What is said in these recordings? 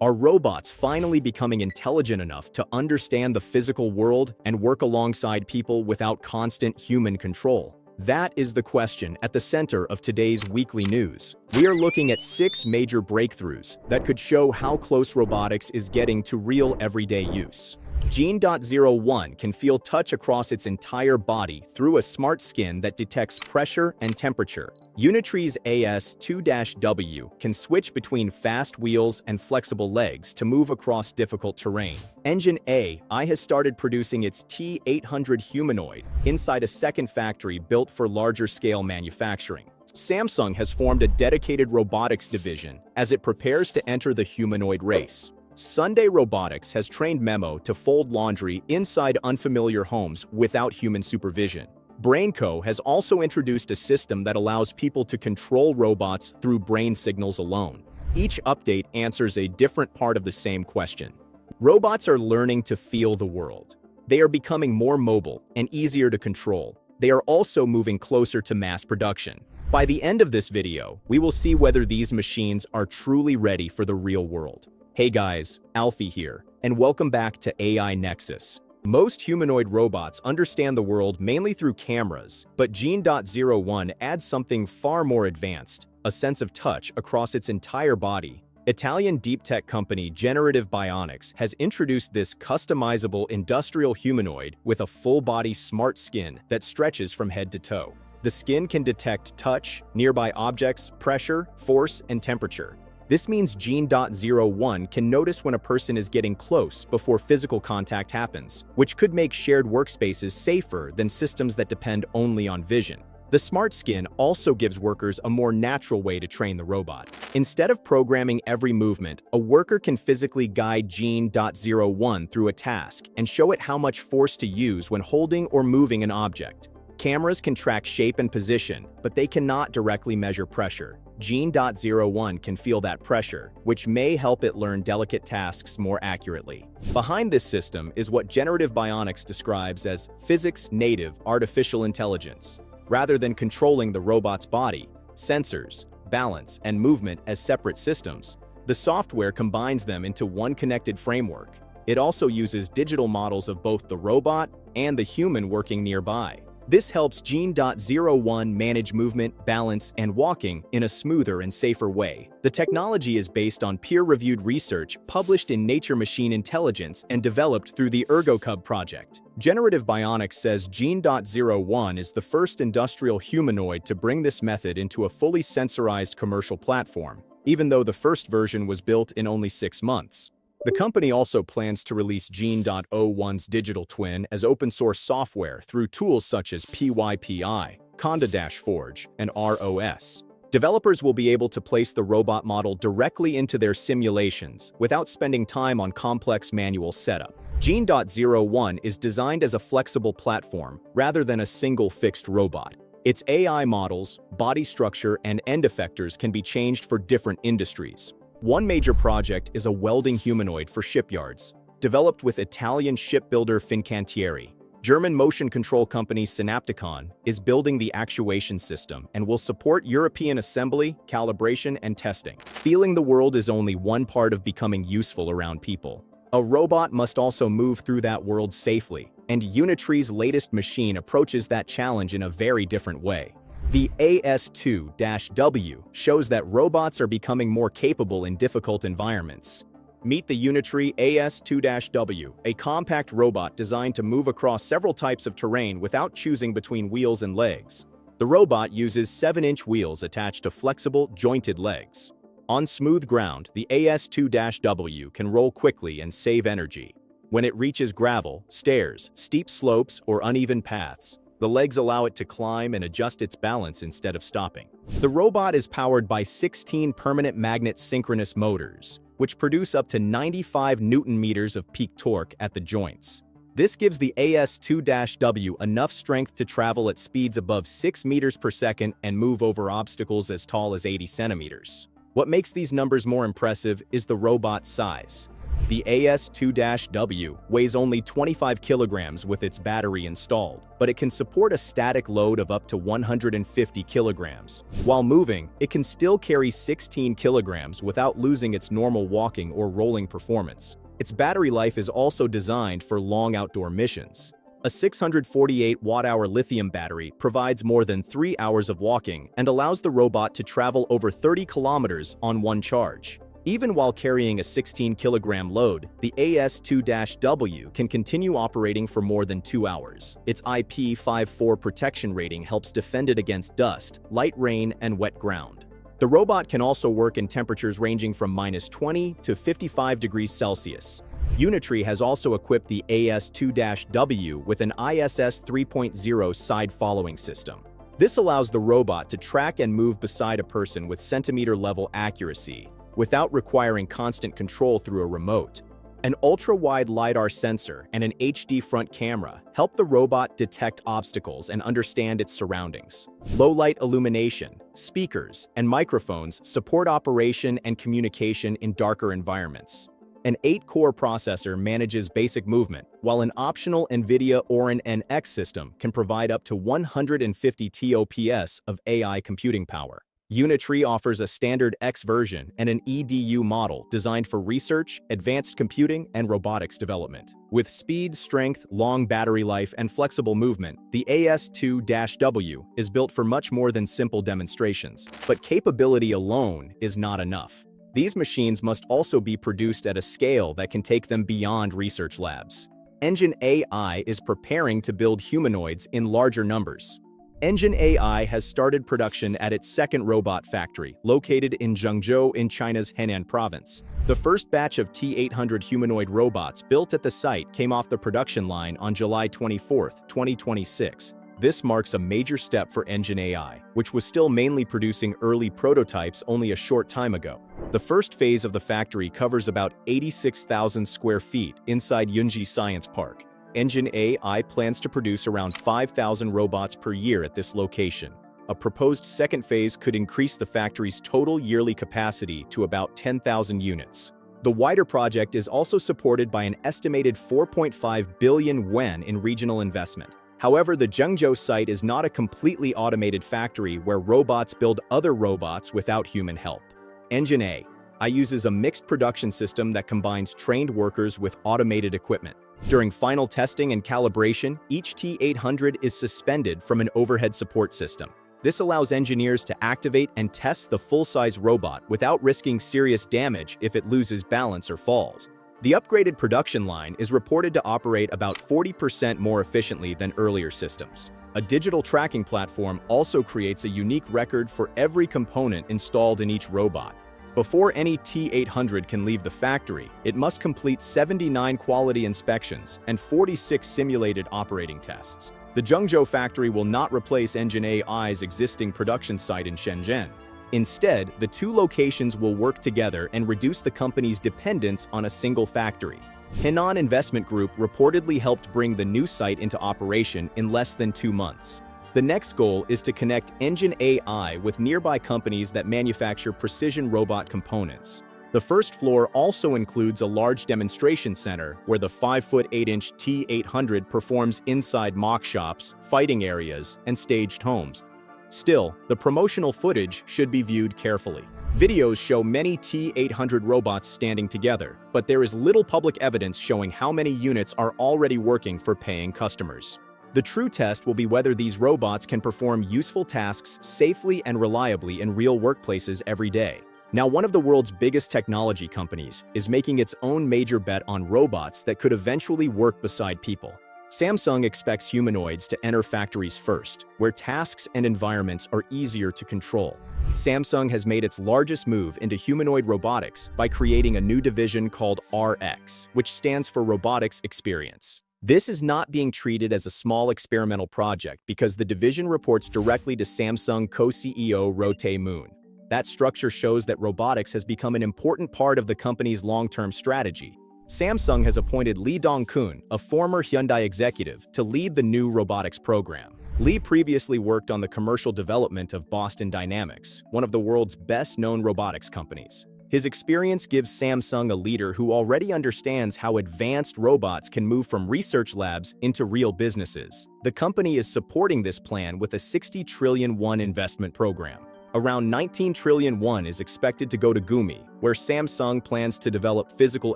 Are robots finally becoming intelligent enough to understand the physical world and work alongside people without constant human control? That is the question at the center of today's weekly news. We are looking at 6 major breakthroughs that could show how close robotics is getting to real everyday use. Gene.01 can feel touch across its entire body through a smart skin that detects pressure and temperature. Unitree's As2-W can switch between fast wheels and flexible legs to move across difficult terrain. EngineAI has started producing its T800 humanoid inside a second factory built for larger-scale manufacturing. Samsung has formed a dedicated robotics division as it prepares to enter the humanoid race. Sunday Robotics has trained Memo to fold laundry inside unfamiliar homes without human supervision. BrainCo has also introduced a system that allows people to control robots through brain signals alone. Each update answers a different part of the same question. Robots are learning to feel the world. They are becoming more mobile and easier to control. They are also moving closer to mass production. By the end of this video, we will see whether these machines are truly ready for the real world. Hey guys, Alfie here, and welcome back to AI Nexus. Most humanoid robots understand the world mainly through cameras, but Gene.01 adds something far more advanced, a sense of touch across its entire body. Italian deep tech company Generative Bionics has introduced this customizable industrial humanoid with a full-body smart skin that stretches from head to toe. The skin can detect touch, nearby objects, pressure, force, and temperature. This means Gene.01 can notice when a person is getting close before physical contact happens, which could make shared workspaces safer than systems that depend only on vision. The smart skin also gives workers a more natural way to train the robot. Instead of programming every movement, a worker can physically guide Gene.01 through a task and show it how much force to use when holding or moving an object. Cameras can track shape and position, but they cannot directly measure pressure. Gene.01 can feel that pressure, which may help it learn delicate tasks more accurately. Behind this system is what Generative Bionics describes as physics-native artificial intelligence. Rather than controlling the robot's body, sensors, balance, and movement as separate systems, the software combines them into one connected framework. It also uses digital models of both the robot and the human working nearby. This helps Gene.01 manage movement, balance, and walking in a smoother and safer way. The technology is based on peer-reviewed research published in Nature Machine Intelligence and developed through the ErgoCub project. Generative Bionics says Gene.01 is the first industrial humanoid to bring this method into a fully sensorized commercial platform, even though the first version was built in only 6 months. The company also plans to release Gene.01's digital twin as open-source software through tools such as PyPI, Conda-Forge, and ROS. Developers will be able to place the robot model directly into their simulations without spending time on complex manual setup. Gene.01 is designed as a flexible platform rather than a single fixed robot. Its AI models, body structure, and end effectors can be changed for different industries. One major project is a welding humanoid for shipyards, developed with Italian shipbuilder Fincantieri. German motion control company Synapticon is building the actuation system and will support European assembly, calibration, and testing. Feeling the world is only one part of becoming useful around people. A robot must also move through that world safely, and Unitree's latest machine approaches that challenge in a very different way. The As2-W shows that robots are becoming more capable in difficult environments. Meet the Unitree As2-W, a compact robot designed to move across several types of terrain without choosing between wheels and legs. The robot uses 7-inch wheels attached to flexible, jointed legs. On smooth ground, the As2-W can roll quickly and save energy. When it reaches gravel, stairs, steep slopes, or uneven paths, the legs allow it to climb and adjust its balance instead of stopping. The robot is powered by 16 permanent magnet synchronous motors, which produce up to 95 Newton-meters of peak torque at the joints. This gives the As2-W enough strength to travel at speeds above 6 meters per second and move over obstacles as tall as 80 centimeters. What makes these numbers more impressive is the robot's size. The AS2-W weighs only 25 kilograms with its battery installed, but it can support a static load of up to 150 kilograms. While moving, it can still carry 16 kilograms without losing its normal walking or rolling performance. Its battery life is also designed for long outdoor missions. A 648 watt-hour lithium battery provides more than 3 hours of walking and allows the robot to travel over 30 kilometers on one charge. Even while carrying a 16-kilogram load, the AS2-W can continue operating for more than 2 hours. Its IP54 protection rating helps defend it against dust, light rain, and wet ground. The robot can also work in temperatures ranging from -20 to 55 degrees Celsius. Unitree has also equipped the AS2-W with an ISS 3.0 side-following system. This allows the robot to track and move beside a person with centimeter-level accuracy, without requiring constant control through a remote. An ultra-wide LiDAR sensor and an HD front camera help the robot detect obstacles and understand its surroundings. Low-light illumination, speakers, and microphones support operation and communication in darker environments. An 8-core processor manages basic movement, while an optional NVIDIA Orin NX system can provide up to 150 TOPS of AI computing power. Unitree offers a standard X version and an EDU model designed for research, advanced computing, and robotics development. With speed, strength, long battery life, and flexible movement, the AS2-W is built for much more than simple demonstrations. But capability alone is not enough. These machines must also be produced at a scale that can take them beyond research labs. EngineAI is preparing to build humanoids in larger numbers. EngineAI has started production at its second robot factory, located in Zhengzhou in China's Henan province. The first batch of T800 humanoid robots built at the site came off the production line on July 24, 2026. This marks a major step for EngineAI, which was still mainly producing early prototypes only a short time ago. The first phase of the factory covers about 86,000 square feet inside Yunji Science Park. EngineAI plans to produce around 5,000 robots per year at this location. A proposed second phase could increase the factory's total yearly capacity to about 10,000 units. The wider project is also supported by an estimated 4.5 billion yuan in regional investment. However, the Zhengzhou site is not a completely automated factory where robots build other robots without human help. EngineAI uses a mixed production system that combines trained workers with automated equipment. During final testing and calibration, each T800 is suspended from an overhead support system. This allows engineers to activate and test the full-size robot without risking serious damage if it loses balance or falls. The upgraded production line is reported to operate about 40% more efficiently than earlier systems. A digital tracking platform also creates a unique record for every component installed in each robot. Before any T800 can leave the factory, it must complete 79 quality inspections and 46 simulated operating tests. The Zhengzhou factory will not replace EngineAI's existing production site in Shenzhen. Instead, the two locations will work together and reduce the company's dependence on a single factory. Henan Investment Group reportedly helped bring the new site into operation in less than 2 months. The next goal is to connect EngineAI with nearby companies that manufacture precision robot components. The first floor also includes a large demonstration center where the 5'8" T800 performs inside mock shops, fighting areas, and staged homes. Still, the promotional footage should be viewed carefully. Videos show many T800 robots standing together, but there is little public evidence showing how many units are already working for paying customers. The true test will be whether these robots can perform useful tasks safely and reliably in real workplaces every day. Now, one of the world's biggest technology companies is making its own major bet on robots that could eventually work beside people. Samsung expects humanoids to enter factories first, where tasks and environments are easier to control. Samsung has made its largest move into humanoid robotics by creating a new division called RX, which stands for Robotics Experience. This is not being treated as a small experimental project because the division reports directly to Samsung co-CEO Rotae Moon. That structure shows that robotics has become an important part of the company's long-term strategy. Samsung has appointed Lee Dong-kun, a former Hyundai executive, to lead the new robotics program. Lee previously worked on the commercial development of Boston Dynamics, one of the world's best-known robotics companies. His experience gives Samsung a leader who already understands how advanced robots can move from research labs into real businesses. The company is supporting this plan with a 60 trillion won investment program. Around 19 trillion won is expected to go to Gumi, where Samsung plans to develop physical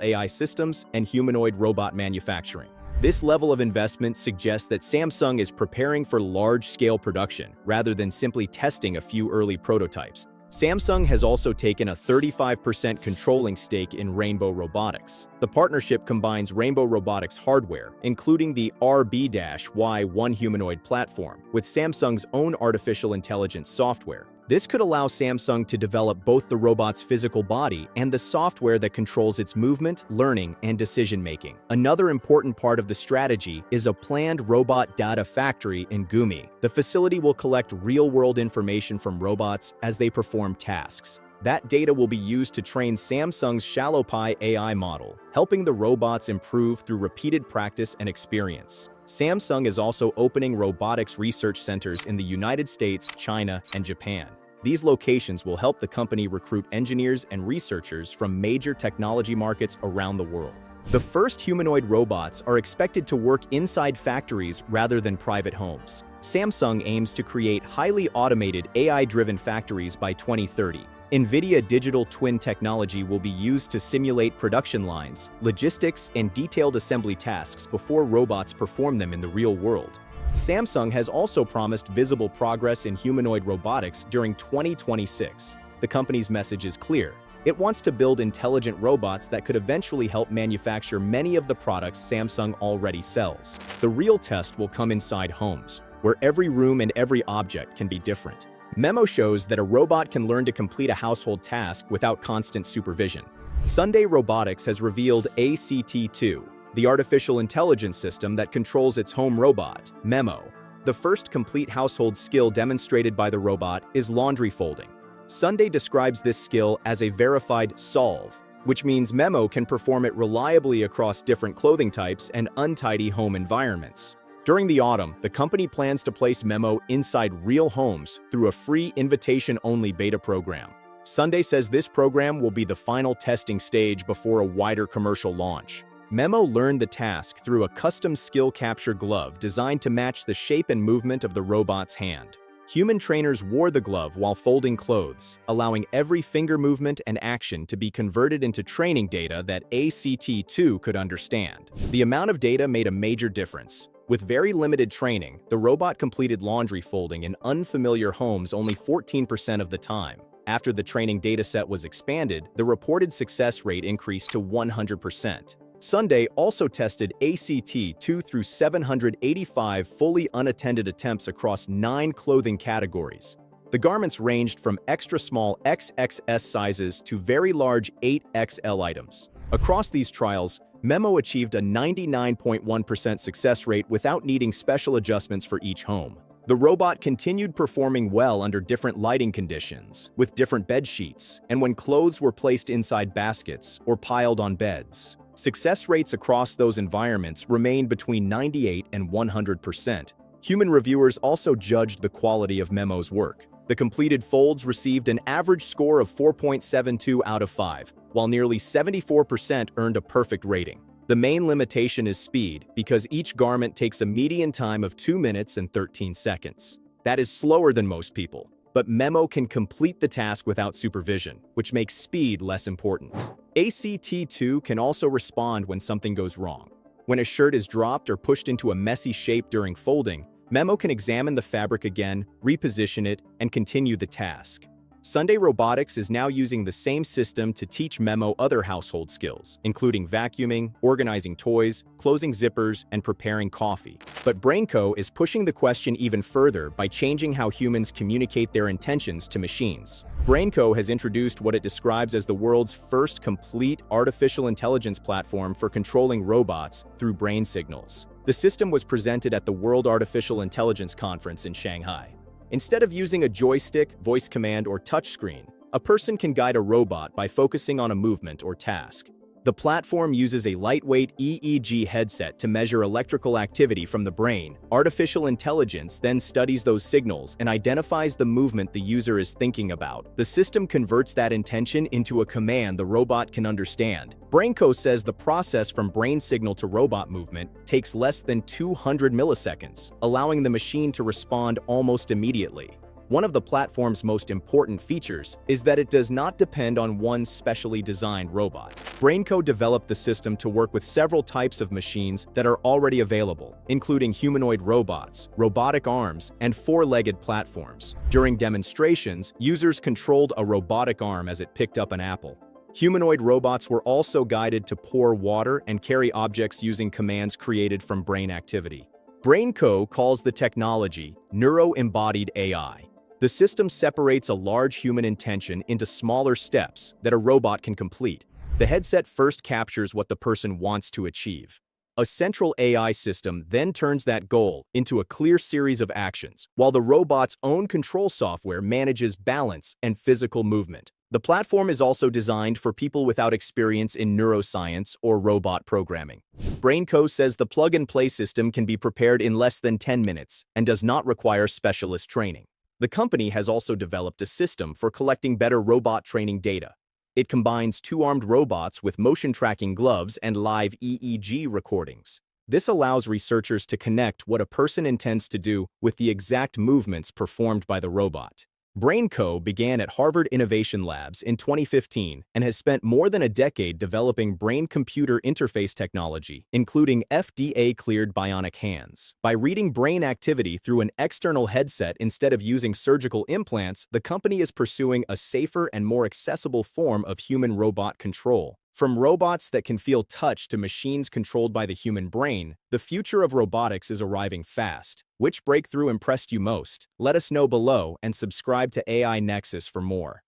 AI systems and humanoid robot manufacturing. This level of investment suggests that Samsung is preparing for large-scale production rather than simply testing a few early prototypes. Samsung has also taken a 35% controlling stake in Rainbow Robotics. The partnership combines Rainbow Robotics hardware, including the RB-Y1 humanoid platform, with Samsung's own artificial intelligence software. This could allow Samsung to develop both the robot's physical body and the software that controls its movement, learning, and decision-making. Another important part of the strategy is a planned robot data factory in Gumi. The facility will collect real-world information from robots as they perform tasks. That data will be used to train Samsung's ShallowPi AI model, helping the robots improve through repeated practice and experience. Samsung is also opening robotics research centers in the United States, China, and Japan. These locations will help the company recruit engineers and researchers from major technology markets around the world. The first humanoid robots are expected to work inside factories rather than private homes. Samsung aims to create highly automated AI-driven factories by 2030. NVIDIA digital twin technology will be used to simulate production lines, logistics, and detailed assembly tasks before robots perform them in the real world. Samsung has also promised visible progress in humanoid robotics during 2026. The company's message is clear. It wants to build intelligent robots that could eventually help manufacture many of the products Samsung already sells. The real test will come inside homes, where every room and every object can be different. Memo shows that a robot can learn to complete a household task without constant supervision. Sunday Robotics has revealed ACT2, the artificial intelligence system that controls its home robot, Memo. The first complete household skill demonstrated by the robot is laundry folding. Sunday describes this skill as a verified solve, which means Memo can perform it reliably across different clothing types and untidy home environments. During the autumn, the company plans to place Memo inside real homes through a free invitation-only beta program. Sunday says this program will be the final testing stage before a wider commercial launch. Memo learned the task through a custom skill capture glove designed to match the shape and movement of the robot's hand. Human trainers wore the glove while folding clothes, allowing every finger movement and action to be converted into training data that ACT2 could understand. The amount of data made a major difference. With very limited training, the robot completed laundry folding in unfamiliar homes only 14% of the time. After the training dataset was expanded, the reported success rate increased to 100%. Sunday also tested ACT2 through 785 fully unattended attempts across 9 clothing categories. The garments ranged from extra small XXS sizes to very large 8XL items. Across these trials, Memo achieved a 99.1% success rate without needing special adjustments for each home. The robot continued performing well under different lighting conditions, with different bed sheets, and when clothes were placed inside baskets or piled on beds. Success rates across those environments remained between 98 and 100%. Human reviewers also judged the quality of Memo's work. The completed folds received an average score of 4.72 out of 5, while nearly 74% earned a perfect rating. The main limitation is speed, because each garment takes a median time of 2 minutes and 13 seconds. That is slower than most people, but Memo can complete the task without supervision, which makes speed less important. ACT2 can also respond when something goes wrong. When a shirt is dropped or pushed into a messy shape during folding, Memo can examine the fabric again, reposition it, and continue the task. Sunday Robotics is now using the same system to teach Memo other household skills, including vacuuming, organizing toys, closing zippers, and preparing coffee. But BrainCo is pushing the question even further by changing how humans communicate their intentions to machines. BrainCo has introduced what it describes as the world's first complete artificial intelligence platform for controlling robots through brain signals. The system was presented at the World Artificial Intelligence Conference in Shanghai. Instead of using a joystick, voice command, or touchscreen, a person can guide a robot by focusing on a movement or task. The platform uses a lightweight EEG headset to measure electrical activity from the brain. Artificial intelligence then studies those signals and identifies the movement the user is thinking about. The system converts that intention into a command the robot can understand. BrainCo says the process from brain signal to robot movement takes less than 200 milliseconds, allowing the machine to respond almost immediately. One of the platform's most important features is that it does not depend on one specially designed robot. BrainCo developed the system to work with several types of machines that are already available, including humanoid robots, robotic arms, and four-legged platforms. During demonstrations, users controlled a robotic arm as it picked up an apple. Humanoid robots were also guided to pour water and carry objects using commands created from brain activity. BrainCo calls the technology neuro-embodied AI. The system separates a large human intention into smaller steps that a robot can complete. The headset first captures what the person wants to achieve. A central AI system then turns that goal into a clear series of actions, while the robot's own control software manages balance and physical movement. The platform is also designed for people without experience in neuroscience or robot programming. BrainCo says the plug-and-play system can be prepared in less than 10 minutes and does not require specialist training. The company has also developed a system for collecting better robot training data. It combines two-armed robots with motion-tracking gloves and live EEG recordings. This allows researchers to connect what a person intends to do with the exact movements performed by the robot. BrainCo began at Harvard Innovation Labs in 2015 and has spent more than a decade developing brain-computer interface technology, including FDA-cleared bionic hands. By reading brain activity through an external headset instead of using surgical implants, the company is pursuing a safer and more accessible form of human-robot control. From robots that can feel touch to machines controlled by the human brain, the future of robotics is arriving fast. Which breakthrough impressed you most? Let us know below and subscribe to AI Nexus for more.